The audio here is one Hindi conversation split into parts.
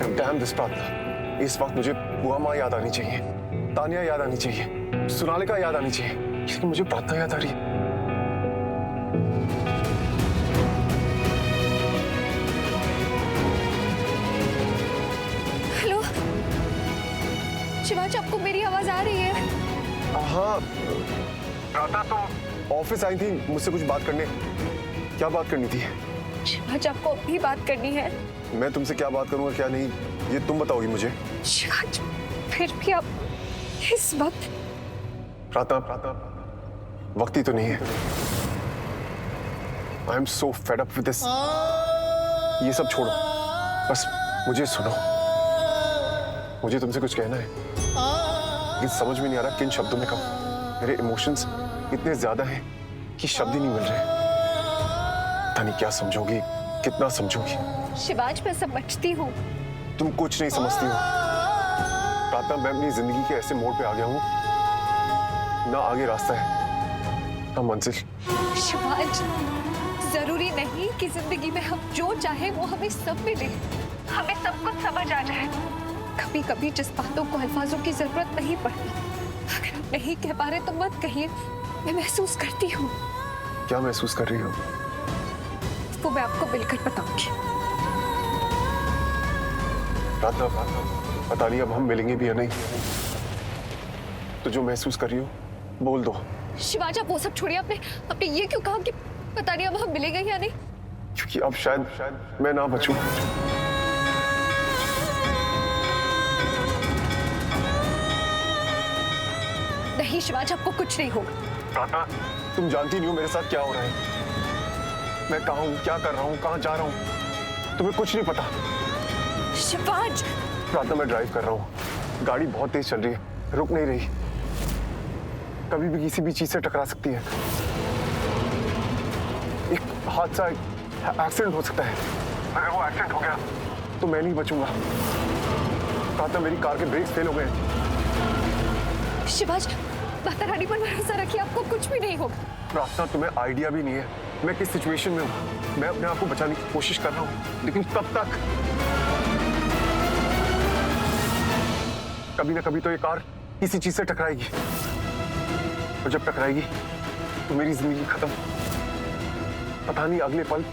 डैम दिस प्रार्थना, इस वक्त मुझे बुआ माँ याद आनी चाहिए, तानिया याद आनी चाहिए, सोनालिका याद आनी चाहिए, लेकिन मुझे प्रार्थना याद आ रही है। हेलो शिवाज, आपको मेरी आवाज आ रही है? हाँ प्रार्थना, तुम ऑफिस आई थी मुझसे कुछ बात करने, क्या बात करनी थी? शिवाज, आपको अभी बात करनी है? मैं तुमसे क्या बात करूंगा क्या नहीं, ये तुम बताओगी मुझे। शिवाज, फिर भी आप इस वक्त। प्रार्थना, वक्त ही तो नहीं है। I am so fed up with this. ये सब छोड़ो, बस मुझे सुनो। मुझे तुमसे कुछ कहना है, लेकिन समझ में नहीं आ रहा किन शब्दों में कहूं। मेरे इमोशंस इतने ज्यादा हैं कि शब्द ही नहीं मिल रहे। पता नहीं क्या समझोगी, कितना समझोगी। शिवाज, मैं समझती हूँ। तुम कुछ नहीं समझती हो प्रार्थना। मैं अपनी जिंदगी के ऐसे मोड़ पे आ गया हूँ, ना आगे रास्ता है ना मंजिल। शिवाज, जरूरी नहीं कि जिंदगी में हम जो चाहे वो हमें सब मिले, हमें सब कुछ समझ आ जाए। कभी कभी जिस बातों को अल्फाजों की जरूरत नहीं पड़ती, अगर आप नहीं कह पा रहे तो मत कहिए। मैं महसूस करती हूँ। क्या महसूस कर रही हो? वो मैं आपको मिलकर बताऊंगी। प्रार्थना, पता नहीं अब हम मिलेंगे भी या नहीं, तो जो महसूस कर रही हो बोल दो। शिवाज, आप वो सब छोड़िए। आपने ये क्यों कहा कि पता नहीं अब हम मिलेंगे या नहीं? क्योंकि अब शायद मैं ना बचूं। नहीं शिवाज, आपको कुछ नहीं होगा। प्रार्थना, तुम जानती नहीं हो मेरे साथ क्या हो रहा है। मैं कहाँ हूँ, क्या कर रहा हूँ, कहाँ जा रहा हूँ, तुम्हें कुछ नहीं पता। शिवाज! प्रार्थना, मैं ड्राइव कर रहा हूँ, गाड़ी बहुत तेज चल रही है, रुक नहीं रही, कभी भी किसी भी चीज से टकरा सकती है। एक हादसा, एक्सीडेंट हो सकता है। अगर वो एक्सीडेंट हो गया तो मैं नहीं बचूंगा। प्रार्थना, मेरी कार के ब्रेक्स फेल हो गए। शिवाज, माता रानी पर भरोसा रखिए, आपको कुछ भी नहीं होगा। प्रार्थना, तुम्हें आइडिया भी नहीं है मैं किस सिचुएशन में हूँ। मैं अपने आप को बचाने की कोशिश कर रहा हूँ, लेकिन कब तक? कभी ना कभी तो ये कार किसी चीज से टकराएगी, और जब टकराएगी तो मेरी जिंदगी खत्म। पता नहीं अगले पल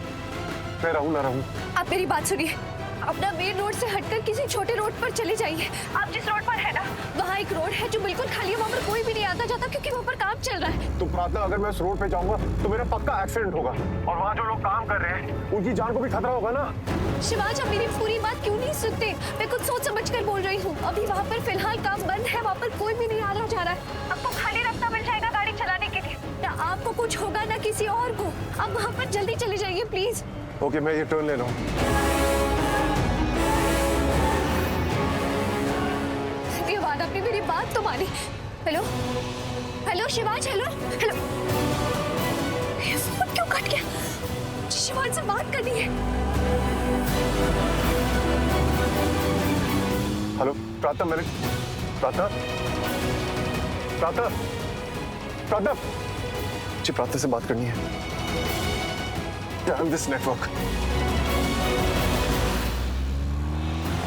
मैं रहूं ना रहूं। आप मेरी बात सुनिए, अपना मेन रोड से हटकर किसी छोटे रोड पर चले जाइए। आप जिस रोड पर है ना, वहाँ एक रोड है जो बिल्कुल खाली है, वहाँ पर कोई भी नहीं आता जाता क्योंकि वहाँ पर काम चल रहा है। तो प्रार्थना, अगर मैं उस रोड पे जाऊंगा तो मेरा पक्का एक्सीडेंट होगा, और वहाँ जो लोग काम कर रहे हैं उनकी जान को भी खतरा होगा ना। शिवाज, आप मेरी पूरी बात क्यों नहीं सुनते? मैं कुछ सोच समझ कर बोल रही हूँ। अभी वहाँ पर फिलहाल काम बंद है, वहाँ पर कोई भी नहीं आ रहा जा रहा है। आपको खाली रास्ता मिल जाएगा गाड़ी चलाने के लिए। ना आपको कुछ होगा ना किसी और को। आप वहाँ पर जल्दी चले जाइए प्लीज। ओके, मैं ये टर्न ले रहा हूँ। आपने मेरी बात तो मानी। Hello hello Shivaj, hello hello. Phone क्यों कट गया? शिवाज से बात करनी है। हेलो प्रार्थना, मैंने प्रार्थना मुझे प्रार्थना से बात करनी है। This network.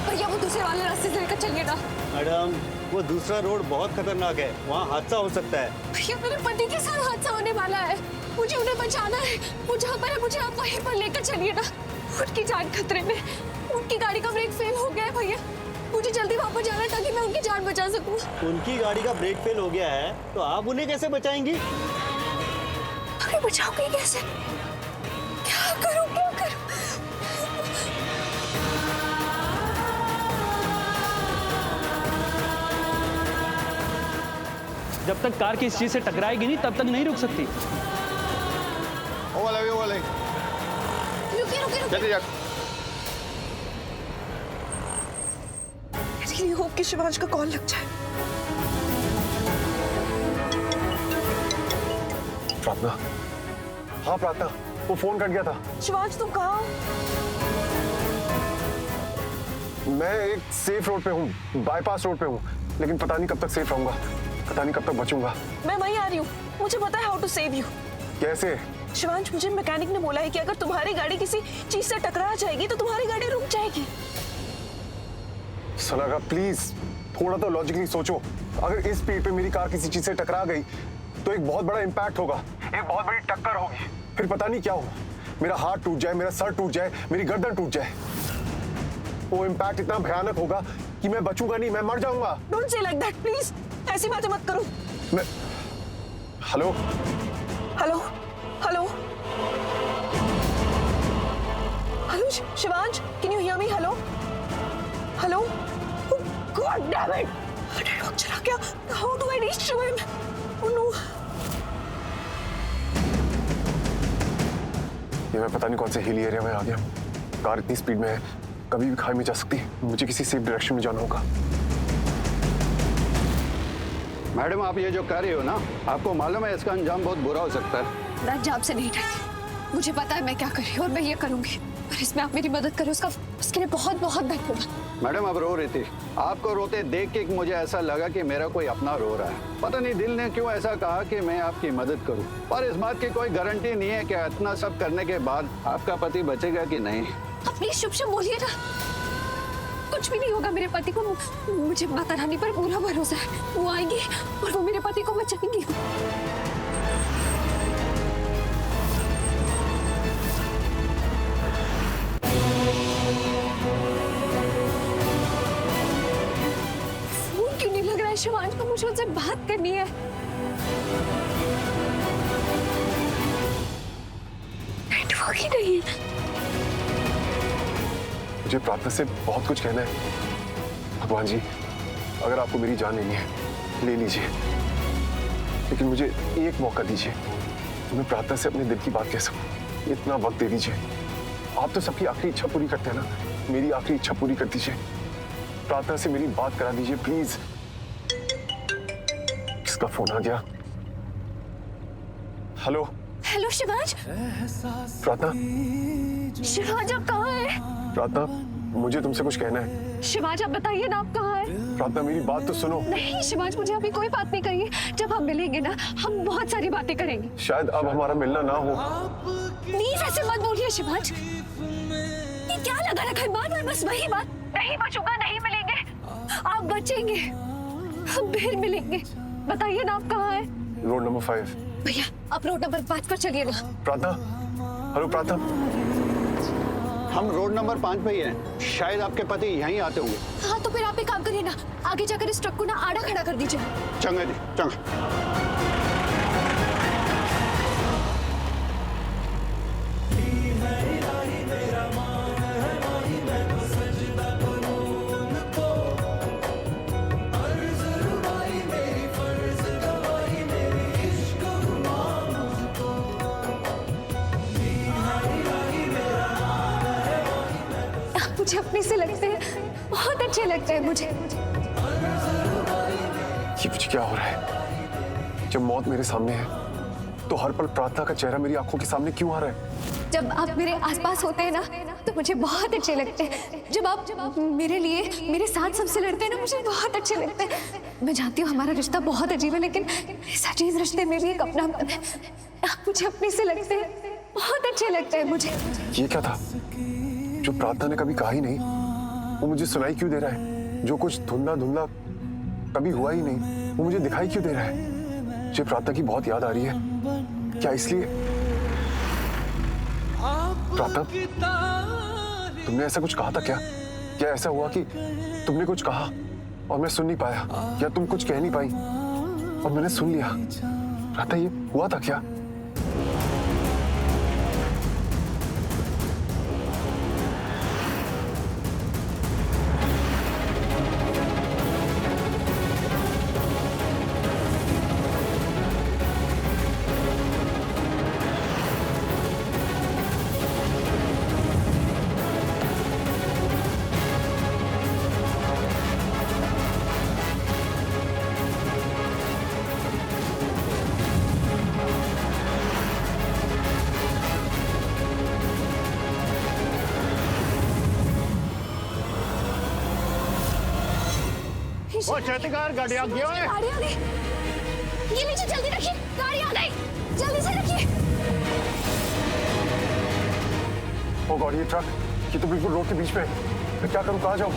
भैया, वो दूसरे वाले रास्ते से लेकर चलिए ना। मैडम, वो दूसरा रोड बहुत खतरनाक है, वहाँ हादसा हो सकता है। भैया, मेरे पति के साथ हादसा होने वाला है, मुझे उन्हें बचाना है। वो जहाँ पर है मुझे आप वहीं पर लेकर चलिए ना। उनकी जान खतरे में, उनकी गाड़ी का ब्रेक फेल हो गया है भैया। मुझे जल्दी वापस जाना है ताकि मैं उनकी जान बचा सकूं। उनकी गाड़ी का ब्रेक फेल हो गया है तो आप उन्हें कैसे बचाएंगी? अरे बचाओगे कैसे? क्या करूं, क्या करूं? जब तक कार किसी चीज से टकराएगी नहीं तब तक नहीं रुक सकती। रुकिए। रियली होप कि शिवाज का कॉल लग जाए। प्रार्थना, हाँ प्रार्थना, वो फोन कट गया था। शिवाज, तुम कहाँ हो? मैं एक सेफ रोड पे हूँ, बाईपास रोड पे हूँ, लेकिन पता नहीं कब तक सेफ रहूंगा, पता नहीं कब तक बचूंगा। मैं वहीं आ रही हूँ, मुझे पता है हाउ टू सेव यू। कैसे? शिवांश, मुझे मैकेनिक ने बोला है कि अगर तुम्हारी गाड़ी किसी चीज से टकरा जाएगी तो तुम्हारी गाड़ी रुक जाएगी। सुनागा प्लीज, थोड़ा तो लॉजिकली सोचो। अगर इस स्पीड पे मेरी कार किसी चीज से टकरा गई तो एक बहुत बड़ा इंपैक्ट होगा, एक बहुत बड़ी टक्कर होगी। फिर पता नहीं क्या होगा, मेरा हाथ टूट जाए, मेरा सर टूट जाए, मेरी गर्दन टूट जाए। वो इंपैक्ट इतना भयानक होगा कि मैं बचूंगा नहीं, मैं मर जाऊंगा। Don't say like that please, ऐसी बातें मत करो। मैं hello hello hello hello Shivansh, can you hear me? Hello hello, god damn it, network चला गया। How do I reach to him? Oh no, ये मैं पता नहीं कौन से हिली एरिया में आ गया। कार इतनी स्पीड में है, कभी भी खाई में जा सकती है। मुझे किसी सेफ डायरेक्शन में जाना होगा। मैडम, आप ये जो कर रही हो ना, आपको मालूम है इसका अंजाम बहुत बुरा हो सकता है। मैं जाप से नहीं डरती, मुझे पता है मैं क्या कर रही हूँ और मैं ये करूंगी। और इसमें आप मेरी मदद करें, उसके लिए बहुत बहुत धन्यवाद। मैडम, आप रो रही थी। आपको रोते देख के मुझे ऐसा लगा कि मेरा कोई अपना रो रहा है। पता नहीं दिल ने क्यों ऐसा कहा कि मैं आपकी मदद करूं। पर इस बात की कोई गारंटी नहीं है कि इतना सब करने के बाद आपका पति बचेगा कि नहीं। आप प्लीज शुभ शुभ बोलिए ना, कुछ भी नहीं होगा मेरे पति को। मुझे माता रानी पर पूरा भरोसा है, वो आएंगी और वो मेरे पति को बचाएंगी। फोन क्यों नहीं लग रहा है शिवांश को? मुझे उनसे बात करनी है। नेटवर्क ही नहीं है। मुझे प्रार्थना से बहुत कुछ कहना है। भगवान जी, अगर आपको मेरी जान लेनी है ले लीजिए, लेकिन मुझे एक मौका दीजिए तो मैं प्रार्थना से अपने दिल की बात कह सकूं। इतना वक्त दे दीजिए। आप तो सबकी आखिरी इच्छा पूरी करते हैं ना, मेरी आखिरी इच्छा पूरी कर दीजिए। प्रार्थना से मेरी बात करा दीजिए प्लीज। किसका फोन आ गया? Hello hello Shivansh. प्रार्थना, शिवांश आप कहाँ हैं? प्रार्थना, मुझे तुमसे कुछ कहना है। शिवांश आप बताइए ना, आप कहाँ हैं? प्रार्थना, मेरी बात तो सुनो। नहीं शिवांश, मुझे अभी कोई बात नहीं करनी है। जब हम मिलेंगे ना, हम बहुत सारी बातें करेंगे। शायद अब हमारा मिलना ना हो। प्लीज ऐसे मत बोलिए शिवांश। ये क्या लगा रखा है बार बार बस वही बात? नहीं बचूंगा, नहीं मिलेंगे, आप बचेंगे, हम फिर मिलेंगे। बताइए ना आप कहाँ हैं? Road number 5। भैया आप रोड नंबर 5 पर चलिए ना। प्रार्थना, हेलो प्रार्थना। हम रोड नंबर 5 पे ही हैं। शायद आपके पति यहीं आते होंगे। हाँ तो फिर आप एक काम करिए ना, आगे जाकर इस ट्रक को ना आड़ा खड़ा कर दीजिए। चंगा जी, चंगा। मुझे अपने से लगते हैं, बहुत अच्छे लगते हैं मुझे। ये मुझे क्या हो रहा है? जब मौत मेरे सामने है तो हर पल प्रार्थना का चेहरा मेरी आंखों के सामने क्यों आ रहा है? जब आप मेरे आसपास होते हैं ना तो मुझे बहुत अच्छे लगते हैं। जब आप मेरे लिए मेरे साथ सबसे लड़ते हैं ना, मुझे बहुत अच्छे लगते हैं। मैं जानती हूँ हमारा रिश्ता बहुत अजीब है, लेकिन इस अजीब रिश्ते में भी एक अपनापन है। आप मुझे अपने से लगते हैं, बहुत अच्छे लगते हैं मुझे। ये क्या था जो प्रार्थना ने कभी कहा ही नहीं? वो मुझे सुनाई क्यों दे रहा है? जो कुछ धुंधला धुंधला कभी हुआ ही नहीं, वो मुझे दिखाई क्यों दे रहा है? मुझे प्रार्थना की बहुत याद आ रही है। क्या इसलिए? प्रार्थना, तुमने ऐसा कुछ कहा था क्या? क्या ऐसा हुआ कि तुमने कुछ कहा और मैं सुन नहीं पाया, या तुम कुछ कह नहीं पाई और मैंने सुन लिया? प्रार्थना, ये हुआ था क्या? वो चेतिकार गाड़ी आ गई है। गाड़ी आ गई। ये लीजिए, जल्दी रखिए, गाड़ी आ गई, जल्दी से रखिए। ओ गॉड, ये ट्रक, ये तो बिल्कुल रोड के बीच में है। मैं क्या करूं, कहाँ जाऊं?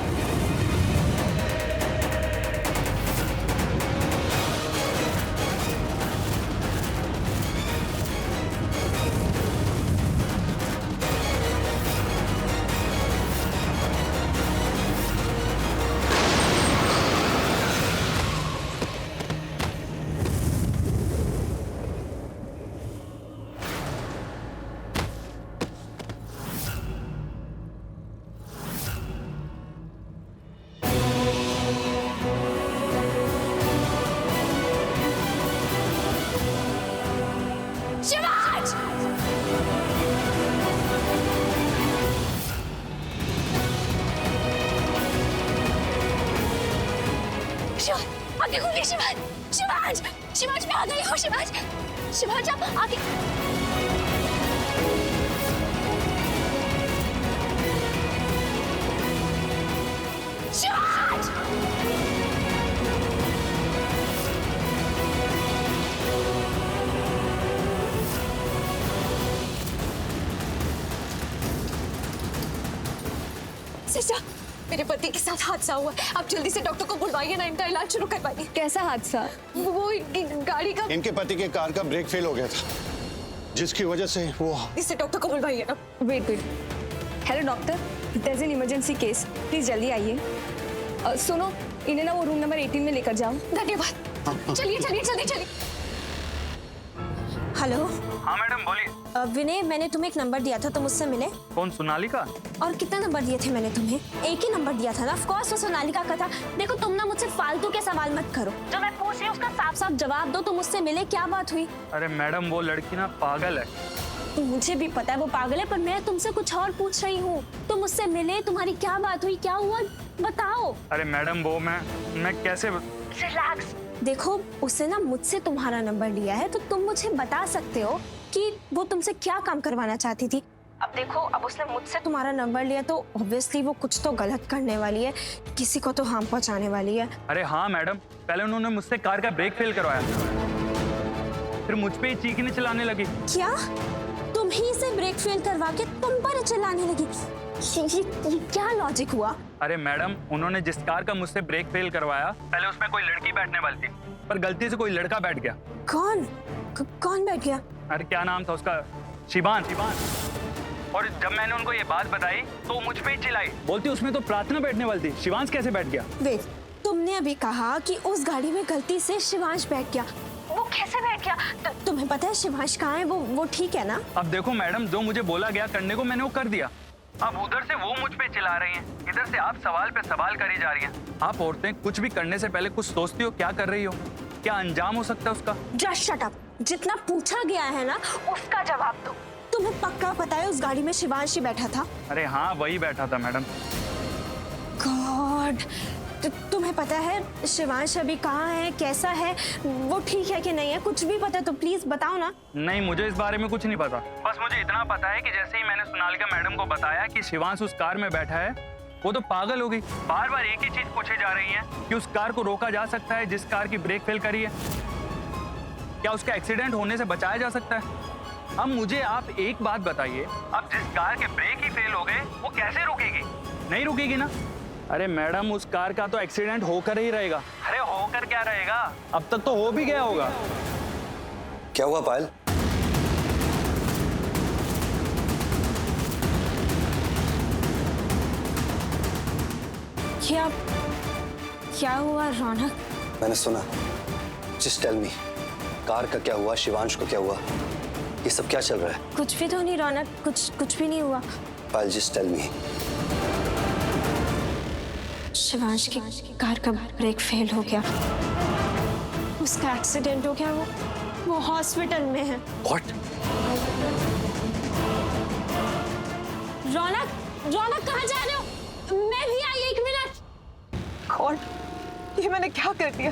देखो ये शिवांश, शिवांश, शिवांश मैं आ गई हूँ शिवांश, शिवांश आप आगे। शिवांश! सिस्टर, मेरे पति के साथ हादसा हुआ है, आप जल्दी से डॉक्टर को बुलवाइए ना, इनका इलाज शुरू करवाइए। कैसा हादसा? वो गाड़ी का, इनके पति के कार का ब्रेक फेल हो गया था, जिसकी वजह से वो। इससे डॉक्टर को बुलवाइए ना। Wait wait, hello doctor, there is an emergency case, please जल्दी आइए। सुनो, इन्हें ना वो रूम नंबर 18 में लेकर जाओ। धन्यवाद, चलिए चलिए जल्दी चलिए। हेलो। हाँ मैडम बोलिए। विनय, मैंने तुम्हें एक नंबर दिया था, तुम मुझसे मिले? कौन, सोनालिका? और कितना नंबर दिए थे मैंने तुम्हें? एक ही नंबर दिया था ना। ऑफ कोर्स वो सोनालिका का था। देखो तुम ना मुझसे फालतू के सवाल मत करो, जो मैं पूछ रही हूँ उसका साफ साफ जवाब दो। तुम मुझसे मिले, क्या बात हुई? अरे मैडम वो लड़की ना पागल है। मुझे भी पता है वो पागल है, पर मैं तुमसे कुछ और पूछ रही हूँ। तुम मुझसे मिले, तुम्हारी क्या बात हुई, क्या हुआ, बताओ। अरे मैडम वो मैं कैसे। रिलैक्स। देखो उसने ना मुझसे तुम्हारा नंबर लिया है, तो तुम मुझे बता सकते हो कि वो तुमसे क्या काम करवाना चाहती थी। अब देखो, अब उसने मुझसे तुम्हारा नंबर लिया तो ऑब्वियसली वो कुछ तो गलत करने वाली है, किसी को तो हार्म पहुंचाने वाली है। अरे हाँ मैडम, पहले उन्होंने मुझसे कार का ब्रेक फेल करवाया, फिर मुझ पे ही चीखने चिल्लाने लगी। क्या? तुम ही से ब्रेक फेल करवा के तुम पर चिल्लाने लगी? ये क्या लॉजिक हुआ? अरे मैडम, उन्होंने जिस कार का मुझसे ब्रेक फेल करवाया, पहले उसमें कोई लड़की बैठने वाली थी, पर गलती से कोई लड़का बैठ गया। कौन बैठ गया? अरे क्या नाम था उसका? शिवांश। और जब मैंने उनको ये बात बताई तो मुझ पे ही चिल्लाई, बोलती उसमें तो प्रार्थना बैठने वाली थी, शिवांश कैसे बैठ गया? वेट, तुमने अभी कहा कि उस गाड़ी में गलती से शिवांश बैठ गया, वो कैसे बैठ गया? तुम्हें पता है शिवांश कहाँ है? वो ठीक है ना? अब देखो मैडम, जो मुझे बोला गया करने को मैंने वो कर दिया। अब उधर से वो मुझ पे चिल्ला रही हैं, इधर से आप सवाल पे सवाल करी जा रही हैं। आप औरतें कुछ भी करने से पहले कुछ सोचती हो, क्या कर रही हो, क्या अंजाम हो सकता है उसका? Just shut up. जितना पूछा गया है ना उसका जवाब दो। तुम्हें पक्का पता है उस गाड़ी में शिवांश ही बैठा था? अरे हाँ, वही बैठा था मैडम। गॉड, तुम्हें पता है शिवांश अभी कहाँ है, कैसा है, वो ठीक है कि नहीं है? कुछ भी पता है तो प्लीज बताओ ना। नहीं, मुझे इस बारे में कुछ नहीं पता। बस मुझे इतना पता है कि जैसे ही मैंने सोनालिका मैडम को बताया कि शिवांश उस कार में बैठा है, वो तो पागल हो गई। बार बार एक ही चीज पूछे जा रही है कि उस कार को रोका जा सकता है जिस कार की ब्रेक फेल करी है, क्या उसका एक्सीडेंट होने से बचाया जा सकता है? अब मुझे आप एक बात बताइए, अब जिस कार के ब्रेक ही फेल हो गए वो कैसे रुकेगी? नहीं रुकेगी ना। अरे मैडम, उस कार का तो एक्सीडेंट होकर ही रहेगा। अरे होकर क्या रहेगा, अब तक तो हो भी गया होगा। क्या हुआ पायल? क्या हुआ रौनक? मैंने सुना। जस्ट टेल मी, कार का क्या हुआ, शिवांश को क्या हुआ, ये सब क्या चल रहा है? कुछ भी तो नहीं रौनक, कुछ भी नहीं हुआ। पायल जस्ट टेल मी। शिवांश की कार का ब्रेक फेल हो गया, उसका एक्सीडेंट हो गया, वो हॉस्पिटल में है। व्हाट? रौनक कहाँ जा रहे हो? मैं भी आई, एक मिनट। कौन? ये मैंने क्या कर दिया?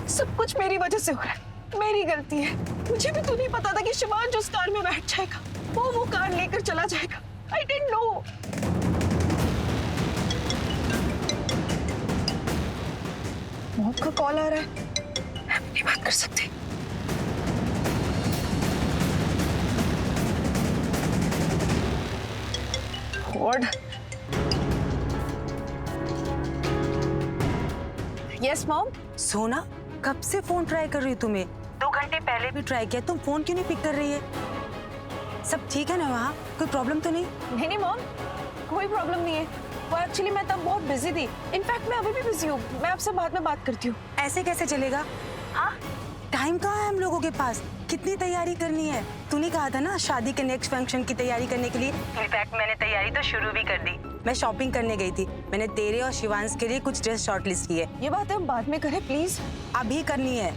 सब कुछ मेरी वजह से हो रहा है, मेरी गलती है। मुझे भी तो नहीं पता था कि शिवांश उस कार में बैठ जाएगा, वो कार लेकर चला जाएगा। I didn't know. मॉम का कॉल आ रहा है, मैं नहीं बात कर सकती। गॉड। Yes mom. सोना, कब से फोन ट्राई कर रही हो तुम्हें? 2 घंटे पहले भी ट्राई किया, तुम फोन क्यों नहीं पिक कर रही है? सब ठीक है ना वहाँ? कोई प्रॉब्लम तो नहीं? नहीं मॉम, कोई प्रॉब्लम नहीं है। वो एक्चुअली मैं तब बहुत बिजी थी। इनफैक्ट मैं अभी भी बिजी हूँ, मैं आपसे बाद में बात करती हूँ। ऐसे कैसे चलेगा? हाँ, टाइम कहाँ है हम लोगों के पास? कितनी तैयारी करनी है? तूने कहा था ना शादी के नेक्स्ट फंक्शन की तैयारी करने के लिए। इनफैक्ट मैंने तैयारी तो शुरू भी कर दी। मैं शॉपिंग करने गई थी, मैंने तेरे और शिवांश के लिए कुछ ड्रेस शॉर्टलिस्ट की है। ये बात हम बाद में करें प्लीज। अभी करनी है।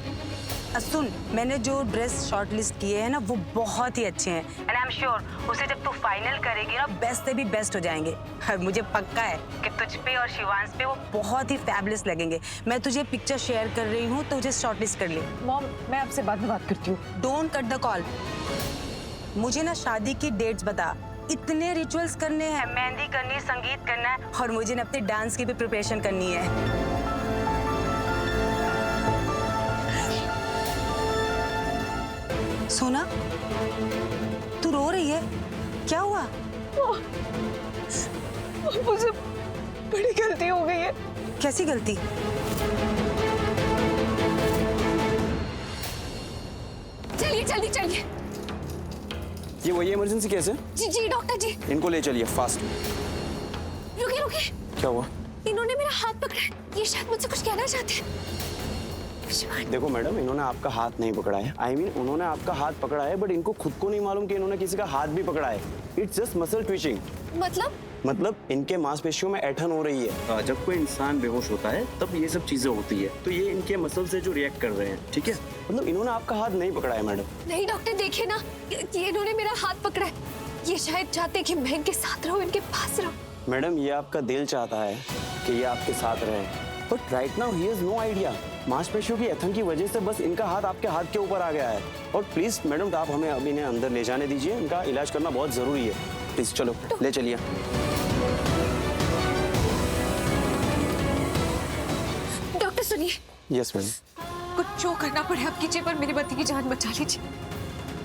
सुन, मैंने जो ड्रेस शॉर्टलिस्ट किए हैं ना वो बहुत ही अच्छे हैं एंड आई एम श्योर उसे जब तू फाइनल करेगी ना बेस्ट से भी बेस्ट हो जाएंगे। और मुझे पक्का है कि तुझ पे और शिवांश पे वो बहुत ही फैबुलस लगेंगे। मैं तुझे पिक्चर शेयर कर रही हूँ तो उसे शॉर्टलिस्ट कर ले। मॉम, मैं आपसे बाद में बात करती हूँ। Don't cut the call. मुझे ना शादी की डेट्स बता। इतने रिचुअल्स करने हैं, मेहंदी करनी है, संगीत करना है और मुझे ना अपने डांस की भी प्रिपरेशन करनी है। सोना, तू रो रही है, क्या हुआ? मुझसे बड़ी गलती हो गई है। कैसी गलती? चलिए जल्दी चलिए। ये वही इमरजेंसी केस है? जी जी डॉक्टर जी। इनको ले चलिए फास्ट। रुकिए रुकिए, क्या हुआ? इन्होंने मेरा हाथ पकड़ा है, ये शायद मुझसे कुछ कहना चाहते हैं। शिवांश, देखो मैडम, इन्होंने आपका हाथ नहीं पकड़ा है। I mean, उन्होंने आपका हाथ पकड़ा है बट इनको खुद को नहीं मालूम कि इन्होंने किसी का हाथ भी पकड़ा है। It's just muscle twitching. मतलब इनके मांसपेशियों में ऐंठन हो रही है। जब कोई इंसान बेहोश होता है तब ये सब चीजें होती है, तो ये इनके मसल से जो रिएक्ट कर रहे हैं, ठीक है? मतलब इन्होंने आपका हाथ नहीं पकड़ा है मैडम। नहीं डॉक्टर, देखिए ना, ये इन्होंने मेरा हाथ पकड़ा है। ये शायद चाहते कि मैं इनके साथ रहूं, इनके पास रहूं। मैडम, ये आपका दिल चाहता है कि ये आपके साथ रहे, but right now he has no idea. मांसपेशियों की ऐंठन की वजह से बस इनका हाथ आपके हाथ के ऊपर आ गया है। और प्लीज मैडम, आप हमें अभी इन्हें अंदर ले जाने दीजिए, इनका इलाज करना बहुत जरूरी है। प्लीज चलो ले चलिए। डॉक्टर सुनिए। Yes madam. कुछ जो करना पड़े आप कीजिए, पर मेरे पति की जान बचा लीजिए।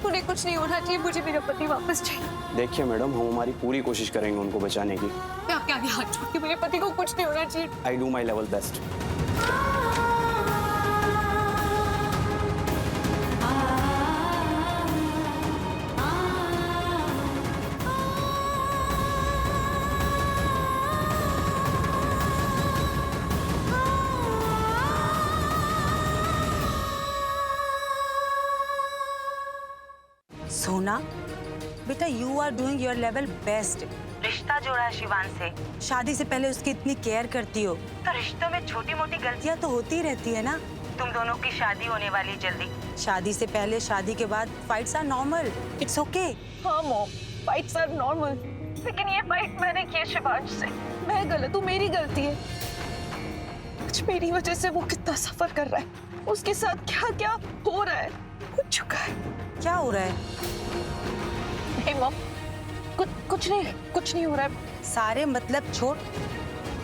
उन्हें कुछ नहीं होना चाहिए, मुझे मेरा पति वापस चाहिए। देखिए मैडम, हम हमारी पूरी कोशिश करेंगे उनको बचाने की। मैं आपके आगे हाथ जोड़ती हूँ, मेरे पति को कुछ नहीं होना चाहिए। I do my level best. सोना बेटा, you are doing your level best. रिश्ता जोड़ा है शिवांश से, शादी से पहले उसकी इतनी केयर करती हो, तो रिश्तों में छोटी मोटी गलतियां तो होती ही रहती है ना। तुम दोनों की शादी होने वाली जल्दी। शादी से पहले, शादी के बाद fights are normal, it's okay. हाँ मॉम, फाइट्स आर नॉर्मल, लेकिन ये फाइट मैंने की शिवांश से। मैं गलत हूँ, मेरी गलती है। आज मेरी वजह से वो कितना सफर कर रहा है, उसके साथ क्या क्या हो रहा है, हो चुका है। क्या हो रहा है? नहीं मॉम, कुछ नहीं हो रहा है। सारे मतलब छोड़,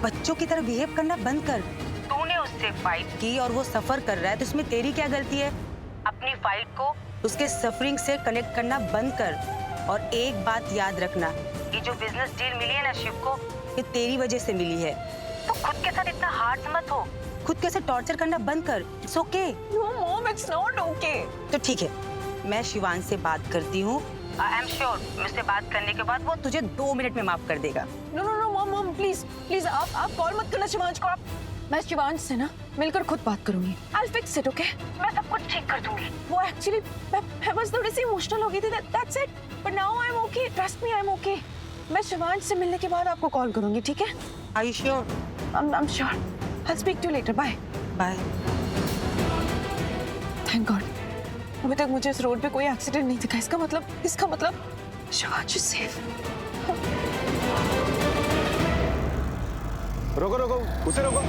बच्चों की तरह बिहेव करना बंद कर। तूने उससे फाइट की और वो सफर कर रहा है, तो इसमें तेरी क्या गलती है? अपनी फाइट को उसके सफरिंग से कनेक्ट करना बंद कर। और एक बात याद रखना, ये जो बिजनेस डील मिली है ना शिव को, ये तेरी वजह से मिली है। तो खुद के साथ इतना हार्ड मत हो, खुद के साथ टॉर्चर करना बंद कर। It's okay. No mom, it's not okay. तो ठीक है, मैं शिवांश से बात करती हूँ। आई एम श्योर मुझसे बात करने के बाद वो तुझे 2 मिनट में माफ कर देगा। No no no mom, please आप कॉल मत करना शिवांश को। मैं शिवांश से ना मिलकर खुद बात करूंगी। I'll fix it, okay? मैं सब कुछ ठीक कर दूंगी। वो एक्चुअली मैं बस थोड़ी सी इमोशनल हो गई थी, that's it. But now I'm okay. Trust me, I'm okay. मैं शिवांश से मिलने के बाद आपको कॉल करूंगी, ठीक है? Are you sure? I'm sure. I'll speak to you later. Bye. Bye. Thank God. अभी तक मुझे इस रोड पे कोई एक्सीडेंट नहीं दिखा। इसका मतलब शिवांश is safe. रोको रोको, उसे रोको।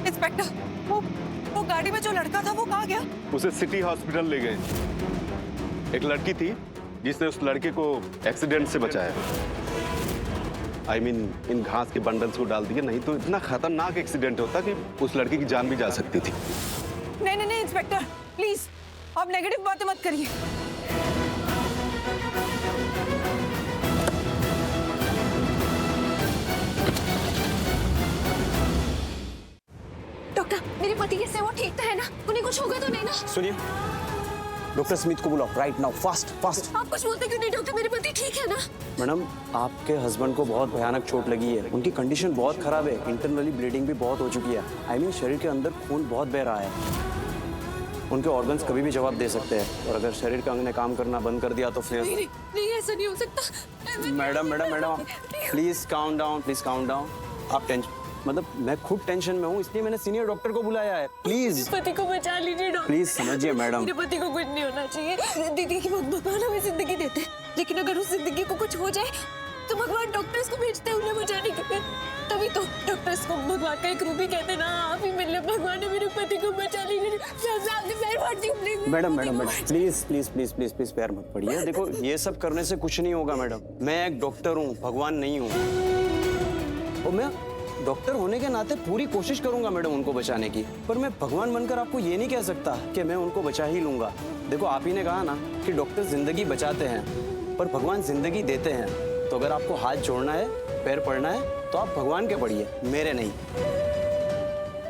इंस्पेक्टर, वो गाड़ी में जो लड़का था वो कहाँ गया? उसे सिटी हॉस्पिटल ले गए। एक लड़की थी जिसने उस लड़के को एक्सीडेंट से बचाया। I mean, इन घास के बंडल्स को डाल दिया, नहीं तो इतना खतरनाक एक्सीडेंट होता कि उस लड़की की जान भी जा सकती थी। नहीं इंस्पेक्टर, प्लीज आप नेगेटिव बातें मत करिए। डॉक्टर, मेरे पति कैसे हैं? वो ठीक तो है ना? उन्हें कुछ होगा तो नहीं ना? सुनिए, डॉक्टर स्मिथ को बुलाओ राइट नाउ, फास्ट। आप कुछ बोलते क्यों नहीं डॉक्टर? मेरे पति ठीक है ना? मैडम, आपके हस्बैंड को बहुत भयानक चोट लगी है, उनकी कंडीशन बहुत खराब है, इंटरनली ब्लीडिंग भी बहुत हो चुकी है। I mean, शरीर के अंदर खून बहुत बह रहा है। उनके ऑर्गन्स कभी भी जवाब दे सकते हैं, और अगर शरीर का अंग ने काम करना बंद कर दिया तो फिर नहीं ऐसा नहीं हो सकता। Madam please count down. आप टेंशन मतलब मैं खुद टेंशन में हूँ, इसलिए मैंने सीनियर डॉक्टर को बुलाया है। प्लीज पति को बचा लीजिए डॉक्टर। प्लीज समझिए मैडम। मेरे पति को कुछ नहीं होना चाहिए। दीदी की भगवान हमें जिंदगी देते हैं, लेकिन अगर उस जिंदगी को कुछ हो जाए तो भगवान डॉक्टर्स को भेजते हैं उन्हें बचाने के लिए। तभी तो डॉक्टर्स को भगवान का एक रूप ही कहते हैं ना। आप ही मिले, भगवान ने मेरे पति को बचा लीजिए। मैडम प्लीज पैर मत पड़िए। देखो ये सब करने से कुछ नहीं होगा मैडम। मैं एक डॉक्टर हूँ, भगवान नहीं हूँ, और मैं डॉक्टर होने के नाते पूरी कोशिश करूंगा मैडम उनको बचाने की, पर मैं भगवान बनकर आपको ये नहीं कह सकता कि मैं उनको बचा ही लूंगा। देखो आप ही ने कहा ना कि डॉक्टर जिंदगी बचाते हैं पर भगवान जिंदगी देते हैं, तो अगर आपको हाथ जोड़ना है, पैर पड़ना है तो आप भगवान के पड़िए, मेरे नहीं।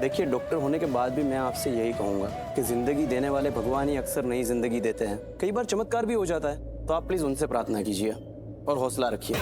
देखिए डॉक्टर होने के बाद भी मैं आपसे यही कहूंगा कि जिंदगी देने वाले भगवान ही अक्सर नई जिंदगी देते हैं। कई बार चमत्कार भी हो जाता है, तो आप प्लीज उनसे प्रार्थना कीजिए और हौसला रखिए।